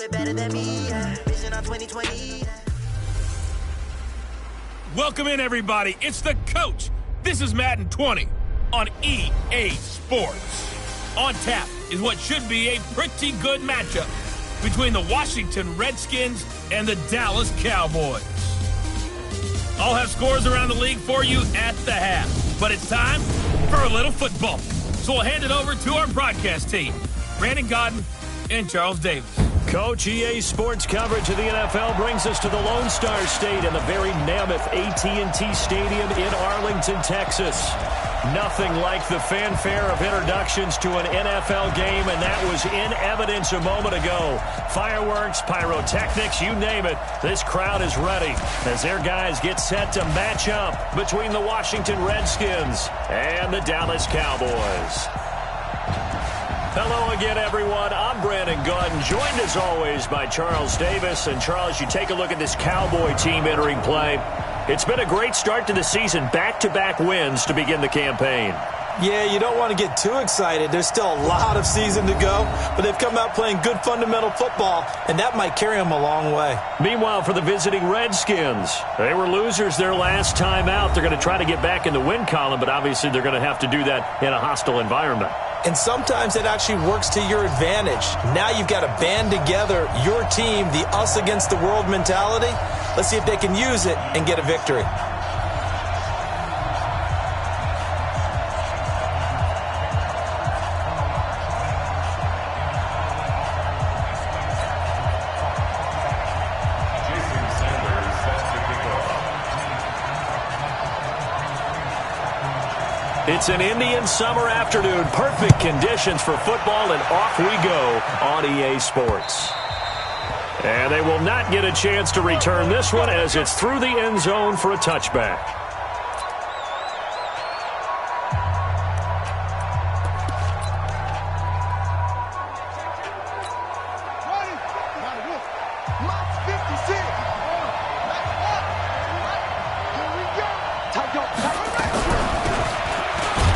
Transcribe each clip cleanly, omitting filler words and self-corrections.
it better than me. Vision on 2020. Welcome in, everybody. It's the coach. This is Madden 20 on EA Sports. On tap is what should be a pretty good matchup between the Washington Redskins and the Dallas Cowboys. I'll have scores around the league for you at the half, but it's time for a little football. So we'll hand it over to our broadcast team, Brandon Godden and Charles Davis. Coach, EA Sports coverage of the NFL brings us to the Lone Star State and the very mammoth AT&T Stadium in Arlington, Texas. Nothing like the fanfare of introductions to an NFL game, and that was in evidence a moment ago. Fireworks, pyrotechnics, you name it. This crowd is ready as their guys get set to match up between the Washington Redskins and the Dallas Cowboys. Hello again, everyone. I'm Brandon Godden, joined as always by Charles Davis. And Charles, you take a look at this Cowboy team entering play. It's been a great start to the season, back-to-back wins to begin the campaign. Yeah, you don't want to get too excited. There's still a lot of season to go, but they've come out playing good fundamental football, and that might carry them a long way. Meanwhile, for the visiting Redskins, they were losers their last time out. They're going to try to get back in the win column, but obviously they're going to have to do that in a hostile environment. And sometimes it actually works to your advantage. Now you've got to band together your team, the us against the world mentality. Let's see if they can use it and get a victory. It's an Indian summer afternoon. Perfect conditions for football, and off we go on EA Sports. And they will not get a chance to return this one as it's through the end zone for a touchback.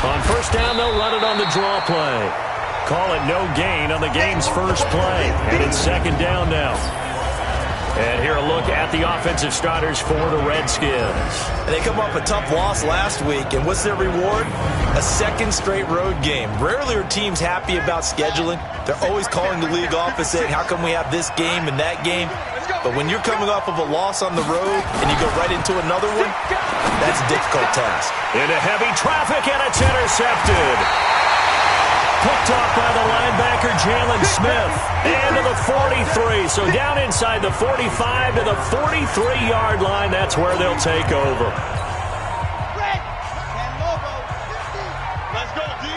On first down, they'll run it on the draw play. Call it no gain on the game's first play. And it's second down now. And here a look at the offensive starters for the Redskins. And they come off a tough loss last week, and what's their reward? A second straight road game. Rarely are teams happy about scheduling. They're always calling the league office saying, how come we have this game and that game? But when you're coming off of a loss on the road and you go right into another one, that's a difficult task. Into heavy traffic, and it's intercepted. Picked off by the linebacker, Jalen Smith. And to the 43. So down inside the 45 to the 43-yard line. That's where they'll take over. Let's go, D.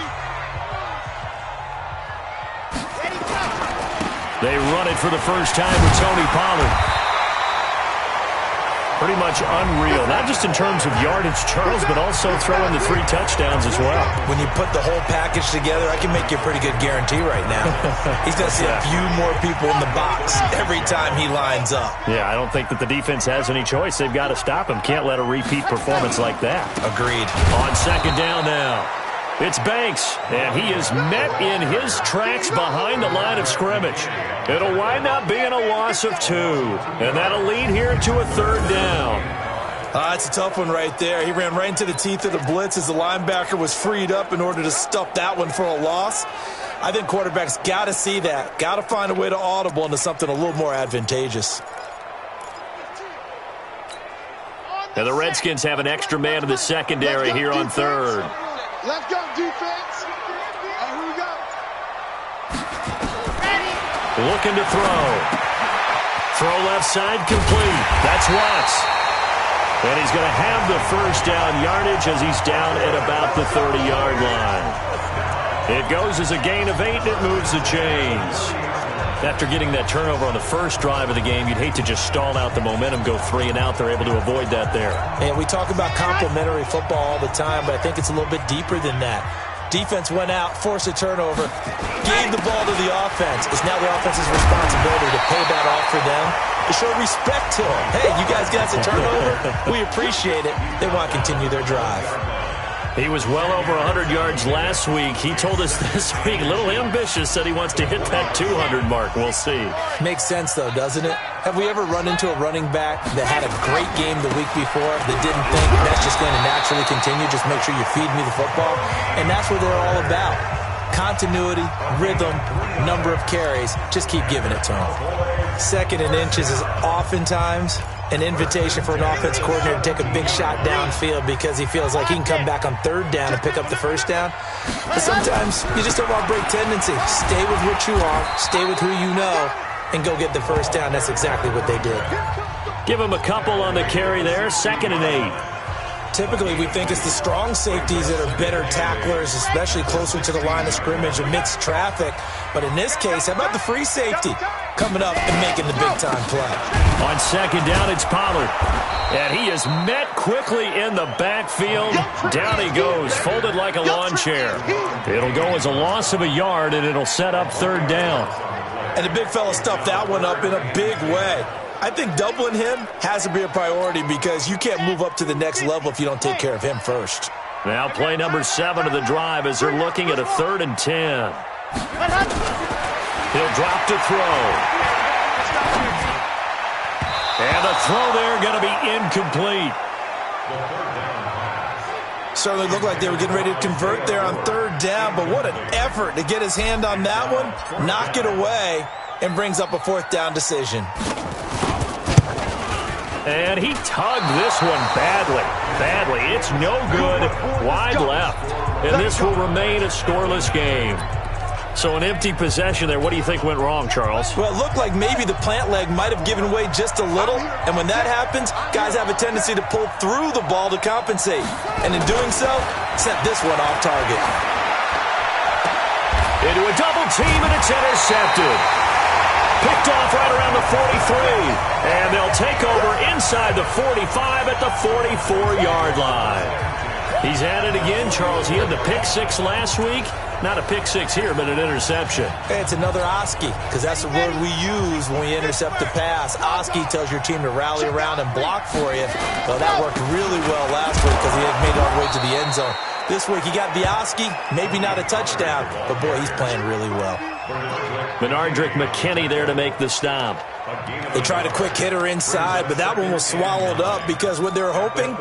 They run it for the first time with Tony Pollard. Pretty much unreal, not just in terms of yardage, Charles, but also throwing the 3 touchdowns as well. When you put the whole package together, I can make you a pretty good guarantee right now. He's going to see a few more people in the box every time he lines up. Yeah, I don't think that the defense has any choice. They've got to stop him. Can't let a repeat performance like that. Agreed. On second down now, it's Banks, and he is met in his tracks behind the line of scrimmage. It'll wind up being a loss of 2, and that'll lead here to a third down. It's a tough one right there. He ran right into the teeth of the blitz as the linebacker was freed up in order to stuff that one for a loss. I think quarterbacks got to see that, got to find a way to audible into something a little more advantageous. And the Redskins have an extra man in the secondary here on third. Let's go, defense. And here we go. Looking to throw. Throw left side complete. That's Watts. And he's going to have the first down yardage as he's down at about the 30-yard line. It goes as a gain of 8, and it moves the chains. After getting that turnover on the first drive of the game, you'd hate to just stall out the momentum, go 3 and out. They're able to avoid that there. And we talk about complementary football all the time, but I think it's a little bit deeper than that. Defense went out, forced a turnover, gave the ball to the offense. It's now the offense's responsibility to pay that off for them, to show respect to them. Hey, you guys got us a turnover. We appreciate it. They want to continue their drive. He was well over 100 yards last week. He told us this week, a little ambitious, said he wants to hit that 200 mark. We'll see. Makes sense, though, doesn't it? Have we ever run into a running back that had a great game the week before that didn't think that's just going to naturally continue? Just make sure you feed me the football. And that's what they're all about. Continuity, rhythm, number of carries. Just keep giving it to them. Second and inches is oftentimes an invitation for an offense coordinator to take a big shot downfield because he feels like he can come back on third down and pick up the first down. But sometimes you just don't want to break tendency. Stay with what you are, stay with who you know, and go get the first down. That's exactly what they did. Give him a couple on the carry there, 2nd and 8. Typically, we think it's the strong safeties that are better tacklers, especially closer to the line of scrimmage amidst traffic. But in this case, how about the free safety coming up and making the big-time play? On 2nd down, it's Pollard. And he is met quickly in the backfield. Down he goes, folded like a lawn chair. It'll go as a loss of a yard, and it'll set up 3rd down. And the big fella stuffed that one up in a big way. I think doubling him has to be a priority because you can't move up to the next level if you don't take care of him first. Now play number 7 of the drive as they're looking at a 3rd and 10. He'll drop to throw. And the throw there going to be incomplete. Certainly looked like they were getting ready to convert there on 3rd down, but what an effort to get his hand on that one, knock it away, and brings up a 4th down decision. And he tugged this one badly. It's no good. Wide left. And this will remain a scoreless game. So an empty possession there. What do you think went wrong, Charles? Well, it looked like maybe the plant leg might have given way just a little. And when that happens, guys have a tendency to pull through the ball to compensate. And in doing so, sent this one off target. Into a double team, and it's intercepted. Picked off right around the 43. And they'll take over inside the 45 at the 44-yard line. He's at it again, Charles. He had the pick 6 last week. Not a pick 6 here, but an interception. Hey, it's another Oski, because that's the word we use when we intercept the pass. Oski tells your team to rally around and block for you. So that worked really well last week because he had made it all the way to the end zone. This week he got the Oski, maybe not a touchdown, but boy, he's playing really well. Benardrick McKinney there to make the stop. They tried a quick hitter inside, but that one was swallowed up because what they're hoping,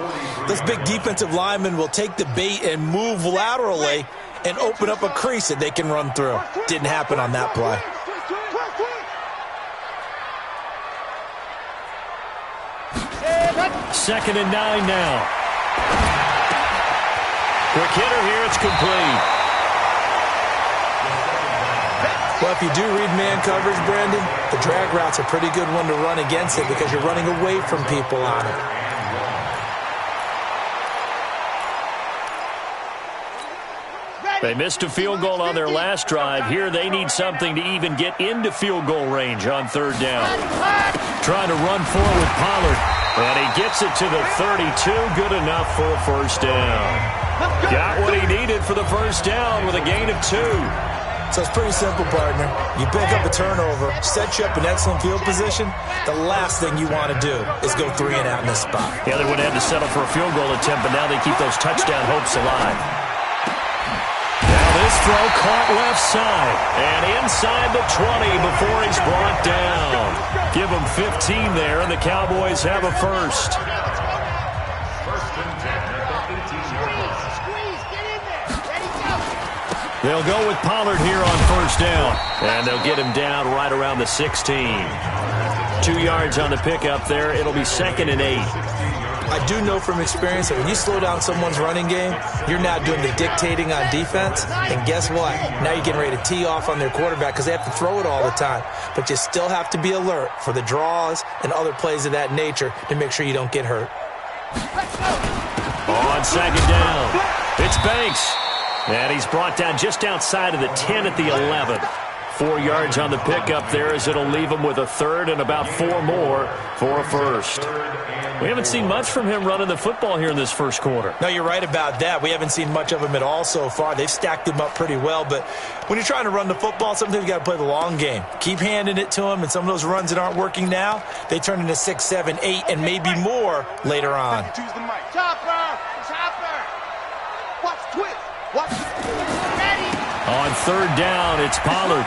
those big defensive linemen will take the bait and move laterally and open up a crease that they can run through. Didn't happen on that play. Second and 9 now. Quick hitter here, it's complete. Well, if you do read man coverage, Brandon, the drag route's a pretty good one to run against it because you're running away from people on it. They missed a field goal on their last drive. Here they need something to even get into field goal range on 3rd down. Trying to run forward with Pollard. And he gets it to the 32. Good enough for a 1st down. Got what he needed for the 1st down with a gain of 2. So it's pretty simple, partner. You pick up a turnover, set you up in excellent field position. The last thing you want to do is go 3 and out in this spot. Yeah, they would have to settle for a field goal attempt, but now they keep those touchdown hopes alive. Now this throw caught left side and inside the 20 before he's brought down. Give him 15 there, and the Cowboys have a 1st. They'll go with Pollard here on 1st down. And they'll get him down right around the 16. 2 yards on the pickup there. It'll be 2nd and 8. I do know from experience that when you slow down someone's running game, you're now doing the dictating on defense. And guess what? Now you're getting ready to tee off on their quarterback because they have to throw it all the time. But you still have to be alert for the draws and other plays of that nature to make sure you don't get hurt. On 2nd down, it's Banks. And he's brought down just outside of the 10 at the 11. 4 yards on the pickup there as it'll leave him with a 3rd and about 4 more for a 1st. We haven't seen much from him running the football here in this 1st quarter. No, you're right about that. We haven't seen much of him at all so far. They've stacked him up pretty well. But when you're trying to run the football, sometimes you got to play the long game. Keep handing it to him, and some of those runs that aren't working now, they turn into 6, 7, 8, and maybe more later on. on third down, it's Pollard.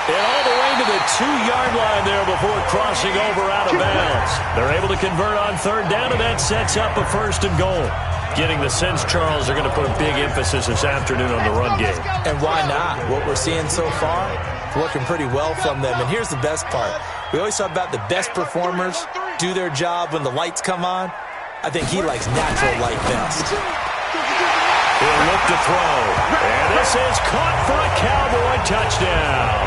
And all the way to the 2-yard line there before crossing over out of bounds. They're able to convert on third down, and that sets up a 1st and goal. Getting the sense, Charles, they're going to put a big emphasis this afternoon on the run game. And why not? What we're seeing so far, working pretty well from them. And here's the best part. We always talk about the best performers do their job when the lights come on. I think he likes natural light best. He'll look to throw. And this is caught for a Cowboy touchdown.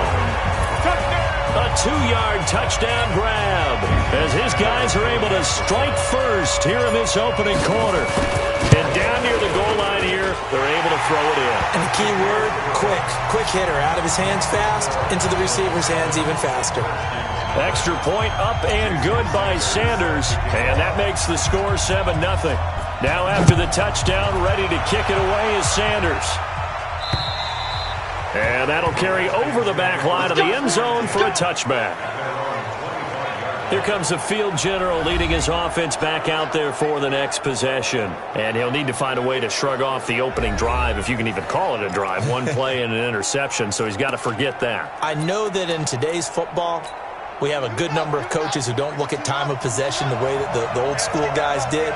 A 2-yard touchdown grab as his guys are able to strike first here in this opening quarter. And down near the goal line here, they're able to throw it in. And the key word, quick. Quick hitter. Out of his hands fast, into the receiver's hands even faster. Extra point up and good by Sanders. And that makes the score 7-0. Now after the touchdown, ready to kick it away is Sanders. And that'll carry over the back line of the end zone for a touchback. Here comes the field general leading his offense back out there for the next possession. And he'll need to find a way to shrug off the opening drive, if you can even call it a drive. One play and an interception, so he's got to forget that. I know that in today's football, we have a good number of coaches who don't look at time of possession the way that the old school guys did.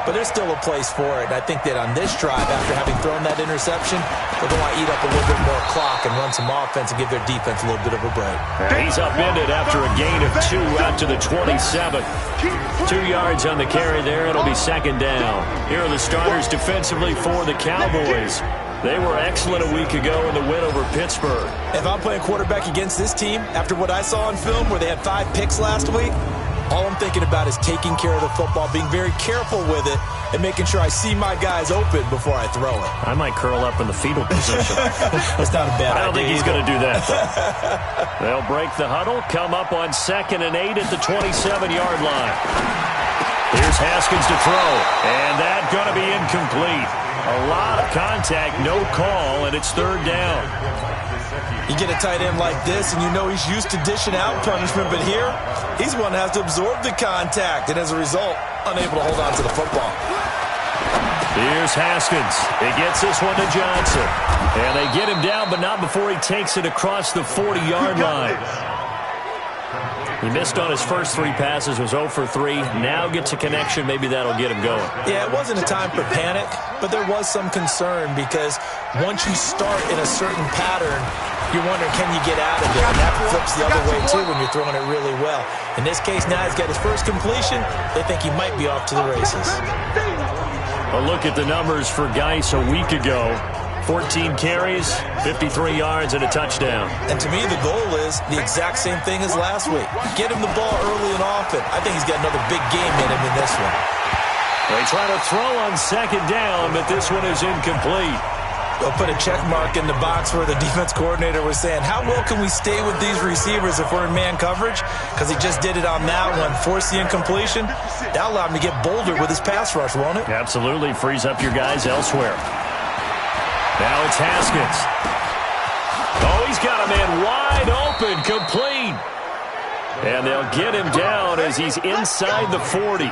But there's still a place for it. And I think that on this drive, after having thrown that interception, they're going to eat up a little bit more clock and run some offense and give their defense a little bit of a break. He's upended after a gain of 2 out to the 27. 2 yards on the carry there. It'll be 2nd down. Here are the starters defensively for the Cowboys. They were excellent a week ago in the win over Pittsburgh. If I'm playing quarterback against this team, after what I saw on film where they had 5 picks last week, all I'm thinking about is taking care of the football, being very careful with it, and making sure I see my guys open before I throw it. I might curl up in the fetal position. That's not a bad idea. I don't think he's going to do that, though. They'll break the huddle, come up on 2nd and 8 at the 27-yard line. Here's Haskins to throw, and that's going to be incomplete. A lot of contact, no call, and it's 3rd down. You get a tight end like this, and you know he's used to dishing out punishment, but here, he's one that has to absorb the contact, and as a result, unable to hold on to the football. Here's Haskins. He gets this one to Johnson. And they get him down, but not before he takes it across the 40-yard line. He missed on his first 3 passes, was 0 for 3. Now gets a connection. Maybe that'll get him going. Yeah, it wasn't a time for panic, but there was some concern because once you start in a certain pattern, you're wondering, can you get out of it? And that flips the other way, too, when you're throwing it really well. In this case, now he's got his first completion. They think he might be off to the races. A look at the numbers for Geis a week ago. 14 carries, 53 yards, and a touchdown. And to me, the goal is the exact same thing as last week. Get him the ball early and often. I think he's got another big game in him in this one. They try to throw on 2nd down, but this one is incomplete. They'll put a check mark in the box where the defense coordinator was saying, how well can we stay with these receivers if we're in man coverage? Because he just did it on that one, forced the incompletion. That'll allow him to get bolder with his pass rush, won't it? Absolutely. Frees up your guys elsewhere. Now it's Haskins. Oh, he's got a man wide open, complete. And they'll get him down as he's inside the 40.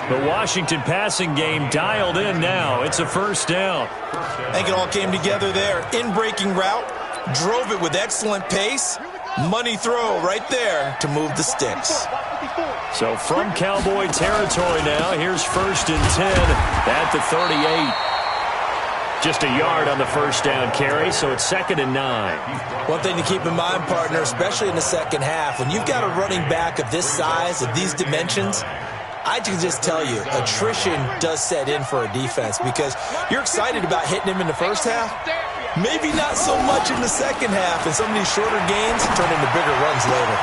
The Washington passing game dialed in now. It's a 1st down. I think it all came together there. In-breaking route, drove it with excellent pace. Money throw right there to move the sticks. So from Cowboy territory now, here's 1st and 10 at the 38. Just a yard on the 1st down carry, so it's 2nd and 9. One thing to keep in mind, partner, especially in the second half, when you've got a running back of this size, of these dimensions, I can just tell you, attrition does set in for a defense because you're excited about hitting him in the first half. Maybe not so much in the second half, and some of these shorter gains turn into bigger runs later.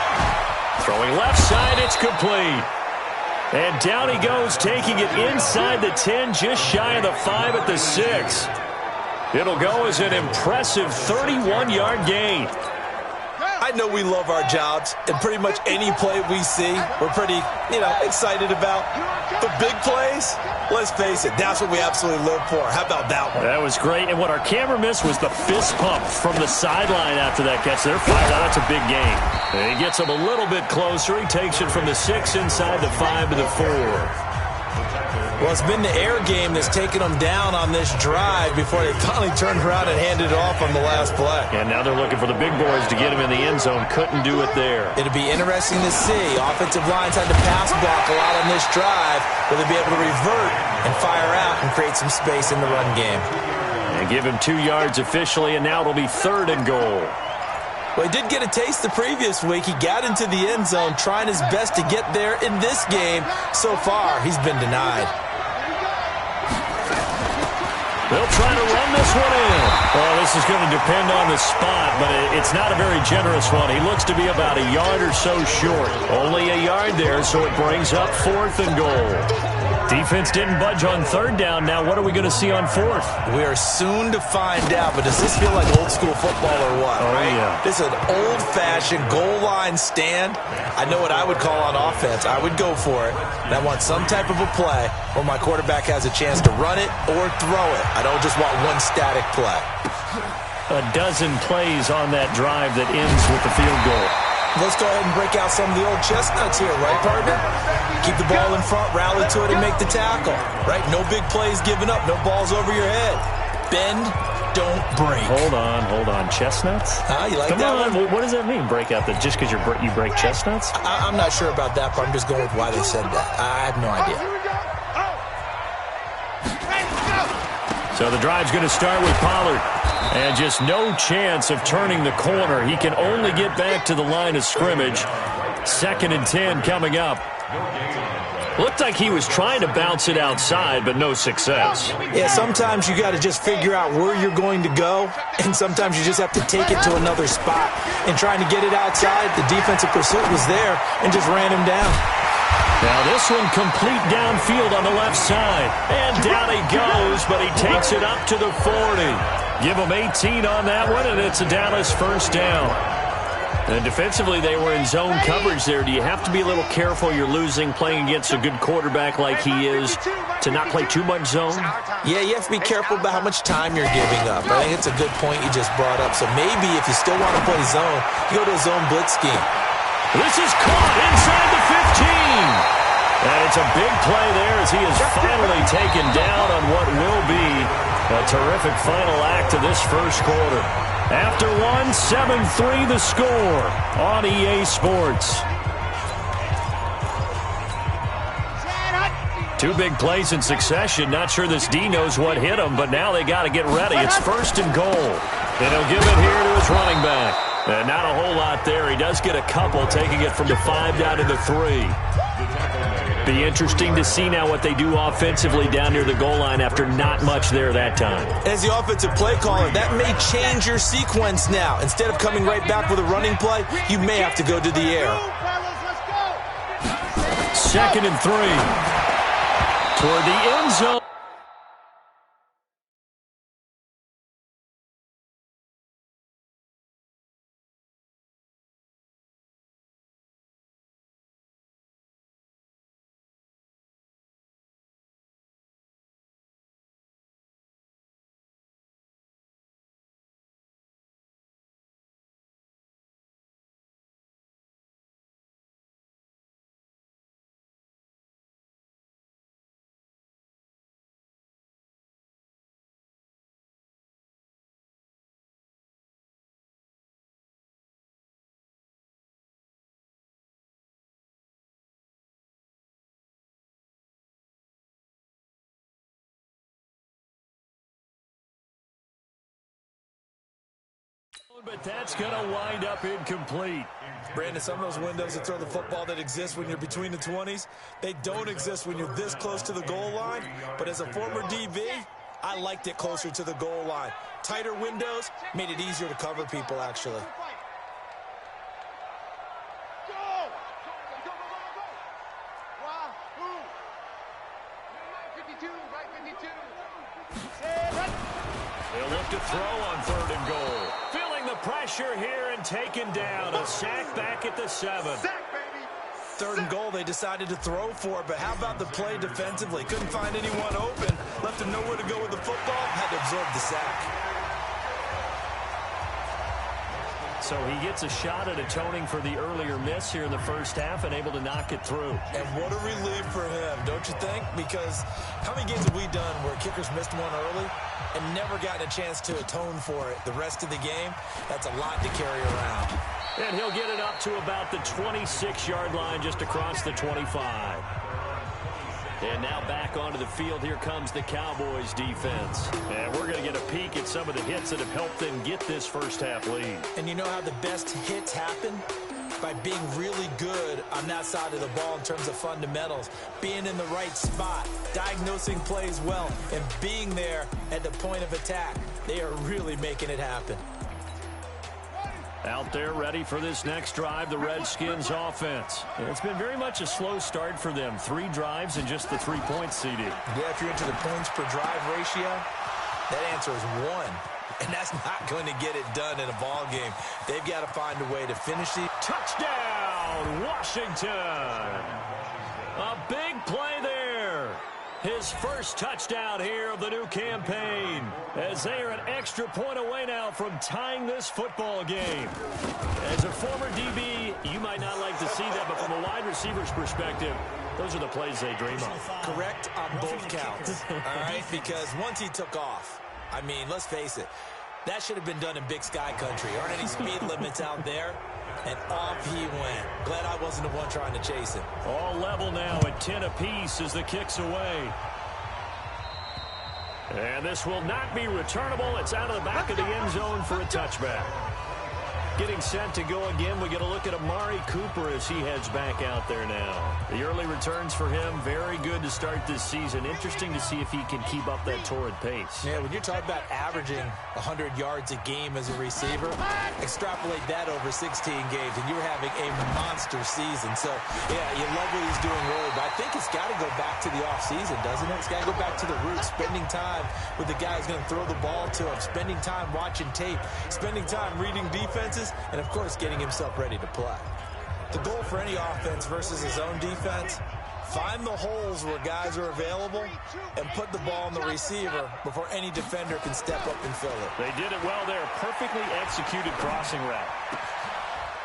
Throwing left side, it's complete. And down he goes, taking it inside the 10, just shy of the 5 at the 6. It'll go as an impressive 31-yard gain. I know we love our jobs, and pretty much any play we see, we're pretty, excited about. The big plays, let's face it, that's what we absolutely live for. How about that one? That was great, and what our camera missed was the fist pump from the sideline after that catch. They're fired out. That's a big gain. And he gets him a little bit closer. He takes it from the 6 inside the 5 to the 4. Well, it's been the air game that's taken them down on this drive before they finally turned around and handed it off on the last play. And now they're looking for the big boys to get him in the end zone. Couldn't do it there. It'll be interesting to see. Offensive lines had to pass block a lot on this drive. Will they be able to revert and fire out and create some space in the run game? And give him 2 yards officially, and now it'll be 3rd and goal. Well, he did get a taste the previous week. He got into the end zone trying his best to get there in this game. So far, he's been denied. They'll try to run this one in. Well, this is going to depend on the spot, but it's not a very generous one. He looks to be about a yard or so short. Only a yard there, so it brings up 4th and goal. Defense didn't budge on 3rd down. Now what are we going to see on 4th? We are soon to find out, but does this feel like old school football or what? Oh, right? Yeah. This is an old-fashioned goal line stand. I know what I would call on offense. I would go for it. And I want some type of a play where my quarterback has a chance to run it or throw it. I don't just want one static play. A dozen plays on that drive that ends with the field goal. Let's go ahead and break out some of the old chestnuts here, right, partner? Keep the ball in front, rally to it, and make the tackle, right? No big plays given up, no balls over your head. Bend, don't break. Hold on. Chestnuts? You like Come that on. one? What does that mean, break out? Just because you break chestnuts? I'm not sure about that, but I'm just going with why they said that. I have no idea. So the drive's going to start with Pollard. And just no chance of turning the corner. He can only get back to the line of scrimmage. 2nd and 10 coming up. Looked like he was trying to bounce it outside, but no success. Yeah, sometimes you got to just figure out where you're going to go, and sometimes you just have to take it to another spot. And trying to get it outside, the defensive pursuit was there and just ran him down. Now this one complete downfield on the left side. And down he goes, but he takes it up to the 40. Give him 18 on that one, and it's a Dallas 1st down. And defensively, they were in zone coverage there. Do you have to be a little careful? You're losing, playing against a good quarterback like he is, to not play too much zone? Yeah, you have to be careful about how much time you're giving up. I think it's a good point you just brought up. So maybe if you still want to play zone, you go to a zone blitz scheme. This is caught inside the 15. And it's a big play there as he is finally taken down on what will be a terrific final act of this 1st quarter. After 7-3 the score on EA Sports. 2 big plays in succession. Not sure this D knows what hit him, but now they got to get ready. It's 1st and goal. And he'll give it here to his running back. And not a whole lot there. He does get a couple, taking it from the 5 down to the 3. Be interesting to see now what they do offensively down near the goal line after not much there that time. As the offensive play caller, that may change your sequence now. Instead of coming right back with a running play, you may have to go to the air. 2nd and 3. Toward the end zone. But that's going to wind up incomplete. Brandon, some of those windows to throw the football that exist when you're between the 20s, they don't exist when you're this close to the goal line. But as a former DB, I liked it closer to the goal line. Tighter windows made it easier to cover people, actually. They'll look to throw on 3rd and goal. Feeling the pressure here and taken down. A sack back at the 7. 3rd and goal, they decided to throw for it, but how about the play defensively? Couldn't find anyone open, left him nowhere to go with the football, had to absorb the sack. So he gets a shot at atoning for the earlier miss here in the first half and able to knock it through. And what a relief for him, don't you think? Because how many games have we done where kickers missed one early and never gotten a chance to atone for it the rest of the game? That's a lot to carry around. And he'll get it up to about the 26-yard line, just across the 25. And now back onto the field. Here comes the Cowboys defense. And we're going to get a peek at some of the hits that have helped them get this first half lead. And you know how the best hits happen? By being really good on that side of the ball in terms of fundamentals, being in the right spot, diagnosing plays well, and being there at the point of attack. They are really making it happen. Out there ready for this next drive, the Redskins offense. It's been very much a slow start for them. 3 drives and just the 3 points CD. Yeah, if you're into the points per drive ratio, that answer is 1. And that's not going to get it done in a ball game. They've got to find a way to finish it. Touchdown, Washington. A big play there. His first touchdown here of the new campaign, as they are an extra point away now from tying this football game. As a former DB, you might not like to see that, but from a wide receiver's perspective, those are the plays they dream of. Correct on both counts, all right? Because once he took off, I mean, let's face it, that should have been done in Big Sky country. Aren't any speed limits out there? And off he went. Glad I wasn't the one trying to chase him. All level now at 10 apiece as the kick's away. And this will not be returnable. It's out of the back of the end zone for a touchback. Getting set to go again, we get a look at Amari Cooper as he heads back out there now. The early returns for him, very good to start this season. Interesting to see if he can keep up that torrid pace. Yeah, when you're talking about averaging 100 yards a game as a receiver, extrapolate that over 16 games, and you're having a monster season. So, yeah, you love what he's doing early, but I think it's got to go back to the offseason, doesn't it? It's got to go back to the roots, spending time with the guy who's going to throw the ball to him, spending time watching tape, spending time reading defenses, and, of course, getting himself ready to play. The goal for any offense versus his own defense, find the holes where guys are available and put the ball on the receiver before any defender can step up and fill it. They did it well there. Perfectly executed crossing route.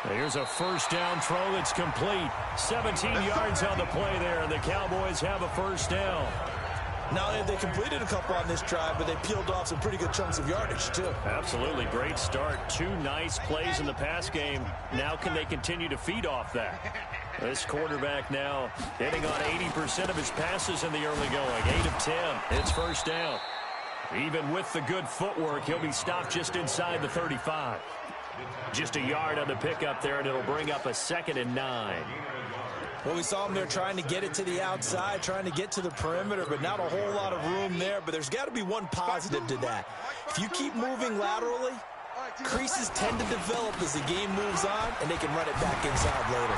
Here's a first down throw that's complete. 17 yards on the play there, and the Cowboys have a first down. Not only have they completed a couple on this drive, but they peeled off some pretty good chunks of yardage, too. Absolutely. Great start. 2 nice plays in the pass game. Now can they continue to feed off that? This quarterback now hitting on 80% of his passes in the early going. 8 of 10. It's first down. Even with the good footwork, he'll be stopped just inside the 35. Just a yard on the pickup there, and it'll bring up a 2nd and 9. Well, we saw him there trying to get it to the outside, trying to get to the perimeter, but not a whole lot of room there. But there's got to be one positive to that. If you keep moving laterally, creases tend to develop as the game moves on, and they can run it back inside later.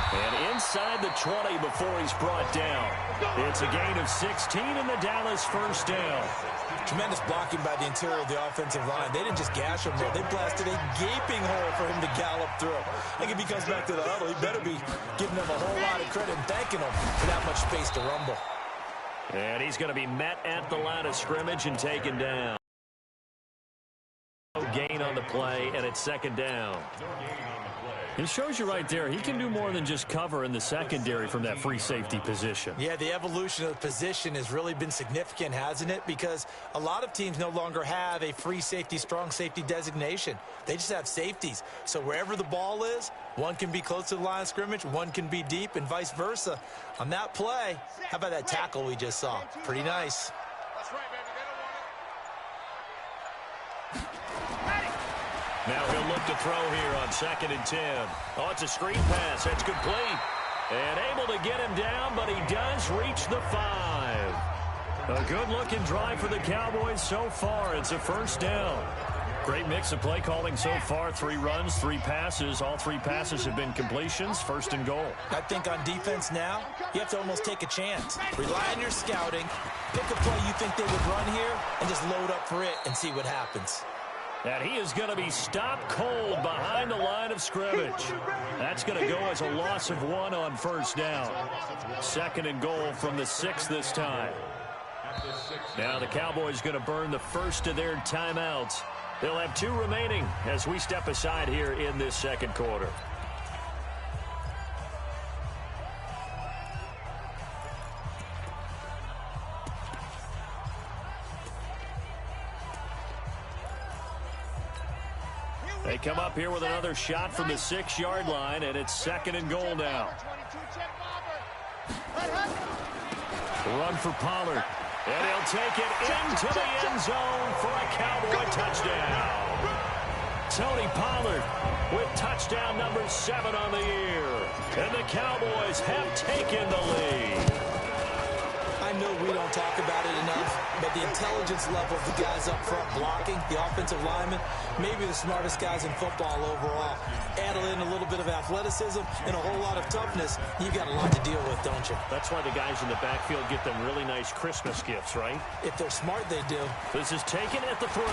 And inside the 20 before he's brought down. It's a gain of 16 in the Dallas first down. Tremendous blocking by the interior of the offensive line. They didn't just gash him there. They blasted a gaping hole for him to gallop through. I think if he comes back to the huddle, he better be giving them a whole lot of credit and thanking them for that much space to rumble. And he's going to be met at the line of scrimmage and taken down. Gain on the play, and it's 2nd down. It shows you right there, he can do more than just cover in the secondary from that free safety position. Yeah, the evolution of the position has really been significant, hasn't it? Because a lot of teams no longer have a free safety, strong safety designation. They just have safeties. So wherever the ball is, one can be close to the line of scrimmage, one can be deep, and vice versa. On that play, how about that tackle we just saw? Pretty nice. Now he'll look to throw here on 2nd and 10. Oh, it's a screen pass. That's complete. And able to get him down, but he does reach the 5. A good-looking drive for the Cowboys so far. It's a first down. Great mix of play calling so far. 3 runs, 3 passes. All 3 passes have been completions. 1st and goal. I think on defense now, you have to almost take a chance. Rely on your scouting. Pick a play you think they would run here and just load up for it and see what happens. And he is going to be stopped cold behind the line of scrimmage. That's going to go as a loss of 1 on first down. 2nd and goal from the 6 this time. Now the Cowboys going to burn the first of their timeouts They'll have 2 remaining as we step aside here in this second quarter. They come up here with another shot from the 6-yard line, and it's 2nd and goal now. Run for Pollard. And he'll take it into the end zone for a Cowboy touchdown. Tony Pollard with touchdown number 7 on the year. And the Cowboys have taken the lead. I know we don't talk about it enough, but the intelligence level of the guys up front blocking, the offensive linemen, maybe the smartest guys in football overall. Add in a little bit of athleticism and a whole lot of toughness, you got a lot to deal with, don't you? That's why the guys in the backfield get them really nice Christmas gifts, right? If they're smart, they do. This is taken at the 3.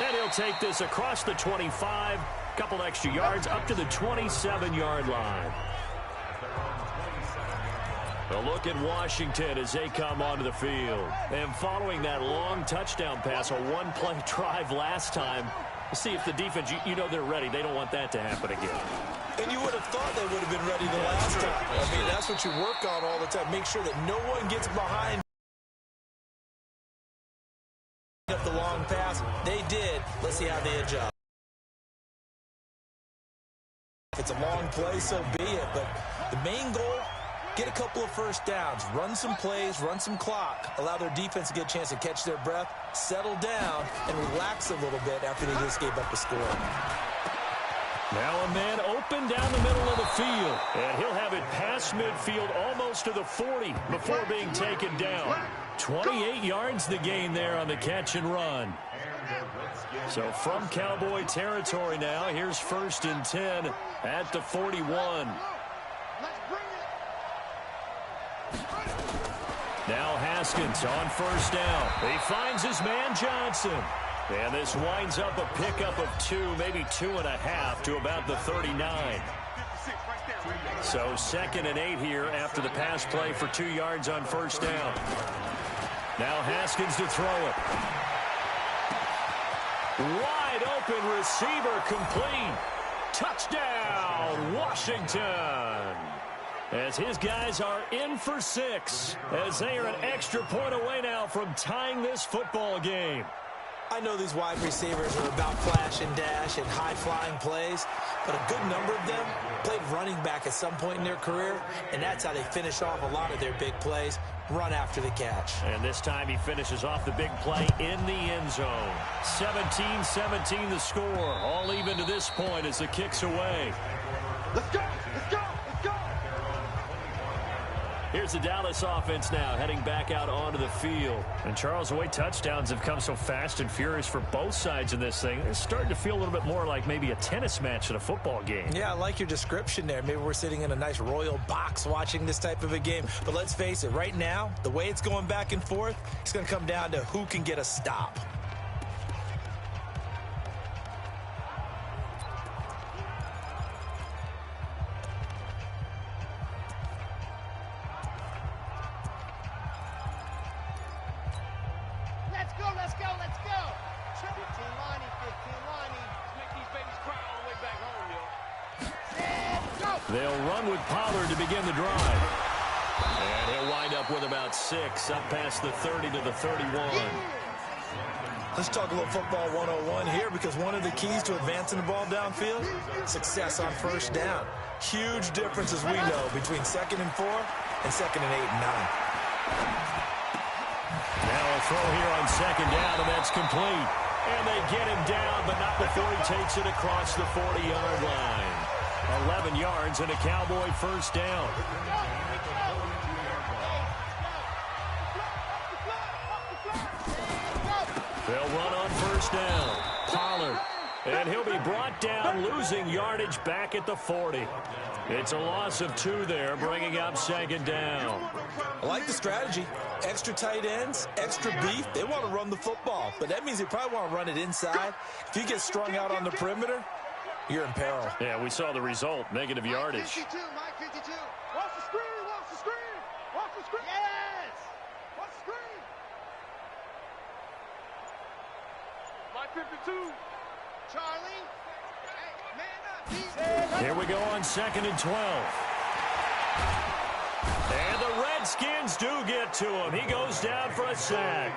And he'll take this across the 25, couple extra yards up to the 27-yard line. A look at Washington as they come onto the field. And following that long touchdown pass, a one-play drive last time, see if the defense, you know they're ready. They don't want that to happen again. And you would have thought they would have been ready the last time. I mean, that's what you work on all the time. Make sure that no one gets behind up the long pass. They did. Let's see how they adjust. If it's a long play, so be it. But the main goal, get a couple of first downs, run some plays, run some clock, allow their defense to get a chance to catch their breath, settle down, and relax a little bit after they just gave up a score. Now a man open down the middle of the field, and he'll have it past midfield almost to the 40 before being taken down. 28 yards the gain there on the catch and run. So from Cowboy territory now, here's 1st and 10 at the 41. Now Haskins on 1st down. He finds his man Johnson. And this winds up a pickup of 2, maybe 2.5 to about the 39. So 2nd and 8 here after the pass play for 2 yards on 1st down. Now Haskins to throw it. Wide open receiver complete. Touchdown, Washington. As his guys are in for 6, as they are an extra point away now from tying this football game. I know these wide receivers are about flash and dash and high-flying plays, but a good number of them played running back at some point in their career, and that's how they finish off a lot of their big plays, run after the catch. And this time he finishes off the big play in the end zone. 17-17 the score, all even to this point as the kick's away. Let's go! Let's go! Let's go! Here's the Dallas offense now, heading back out onto the field. And Charles, the way touchdowns have come so fast and furious for both sides in this thing, it's starting to feel a little bit more like maybe a tennis match at a football game. Yeah, I like your description there. Maybe we're sitting in a nice royal box watching this type of a game. But let's face it, right now, the way it's going back and forth, it's going to come down to who can get a stop. They'll run with Pollard to begin the drive. And he'll wind up with about 6, up past the 30 to the 31. Let's talk a little football 101 here, because one of the keys to advancing the ball downfield, success on 1st down. Huge difference, as we know, between 2nd and 4 and 2nd and 8 and 9. Now a throw here on 2nd down, and that's complete. And they get him down, but not before he takes it across the 40-yard line. 11 yards and a Cowboy 1st down. They'll run on 1st down. Pollard. And he'll be brought down, losing yardage back at the 40. It's a loss of 2 there, bringing up 2nd down. I like the strategy. Extra tight ends, extra beef. They want to run the football, but that means they probably want to run it inside. If you get strung out on the perimeter, you're in peril. Yeah, we saw the result, negative yardage. 52, Mike 52. Watch the screen, watch the screen. Watch the screen. Yes! Watch the screen. Mike 52. Charlie. Hey, man up. Here we go on 2nd and 12. And the Redskins do get to him. He goes down for a sack.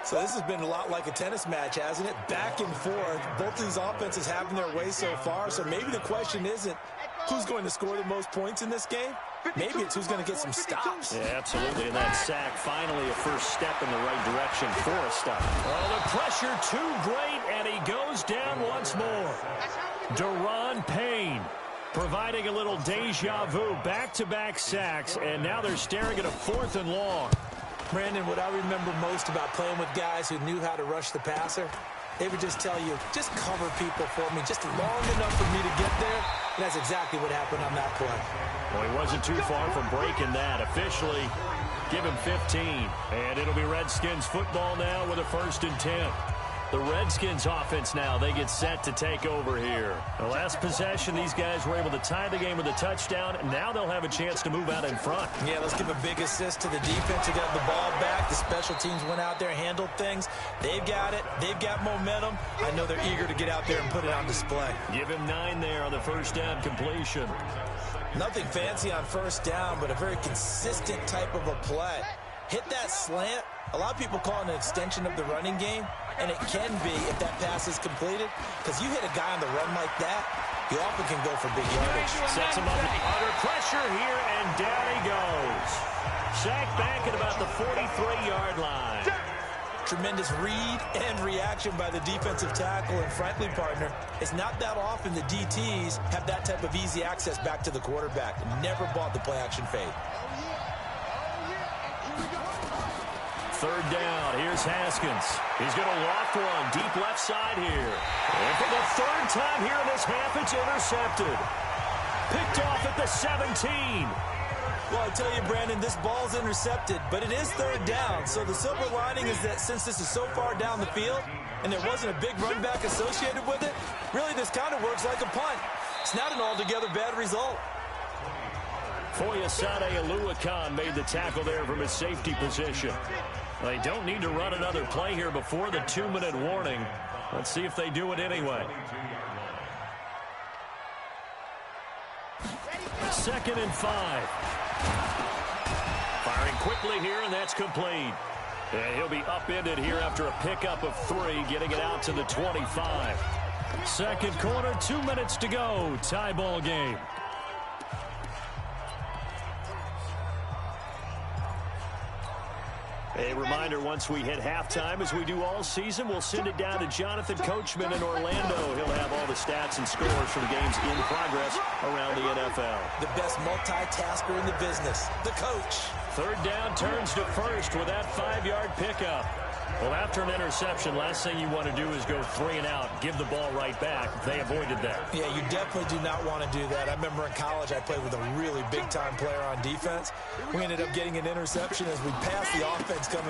So this has been a lot like a tennis match, hasn't it? Back and forth. Both of these offenses having their way so far. So maybe the question isn't who's going to score the most points in this game. Maybe it's who's going to get some stops. Yeah, absolutely. And that sack, finally a first step in the right direction for a stop. Oh, the pressure too great, and he goes down once more. Deron Payne providing a little deja vu. Back-to-back sacks, and now they're staring at a 4th and long. Brandon, what I remember most about playing with guys who knew how to rush the passer, they would just tell you, just cover people for me, just long enough for me to get there. And that's exactly what happened on that play. Well, he wasn't too far from breaking that. Officially, give him 15. And it'll be Redskins football now with a 1st and 10. The Redskins offense now, they get set to take over here. The last possession, these guys were able to tie the game with a touchdown, and now they'll have a chance to move out in front. Yeah, let's give a big assist to the defense who got the ball back. The special teams went out there, handled things. They've got it. They've got momentum. I know they're eager to get out there and put it on display. Give him 9 there on the first down completion. Nothing fancy on first down, but a very consistent type of a play. Hit that slant. A lot of people call it an extension of the running game, and it can be if that pass is completed, because you hit a guy on the run like that, he often can go for big yardage. Sets him up under pressure here, and down he goes. Sacked back at about the 43-yard line. Tremendous read and reaction by the defensive tackle, and frankly, partner, it's not that often the DTs have that type of easy access back to the quarterback. Never bought the play-action fade. 3rd down. Here's Haskins. He's going to loft one deep left side here. And for the 3rd time here in this half, it's intercepted. Picked off at the 17. Well, I tell you, Brandon, this ball's intercepted, but it is 3rd down. So the silver lining is that since this is so far down the field and there wasn't a big run back associated with it, really this kind of works like a punt. It's not an altogether bad result. Foyesade Oluwakan made the tackle there from his safety position. They don't need to run another play here before the 2-minute warning. Let's see if they do it anyway. 2nd and 5. Firing quickly here, and that's complete. And he'll be upended here after a pickup of 3, getting it out to the 25. 2nd quarter, 2 minutes to go. Tie ball game. A reminder, once we hit halftime, as we do all season, we'll send it down to Jonathan Coachman in Orlando. He'll have all the stats and scores from games in progress around the NFL. The best multitasker in the business, the coach. 3rd down turns to 1st with that 5-yard pickup. Well, after an interception, last thing you want to do is go 3 and out, give the ball right back. They avoided that. Yeah, you definitely do not want to do that. I remember in college I played with a really big-time player on defense. We ended up getting an interception as we passed the offense coming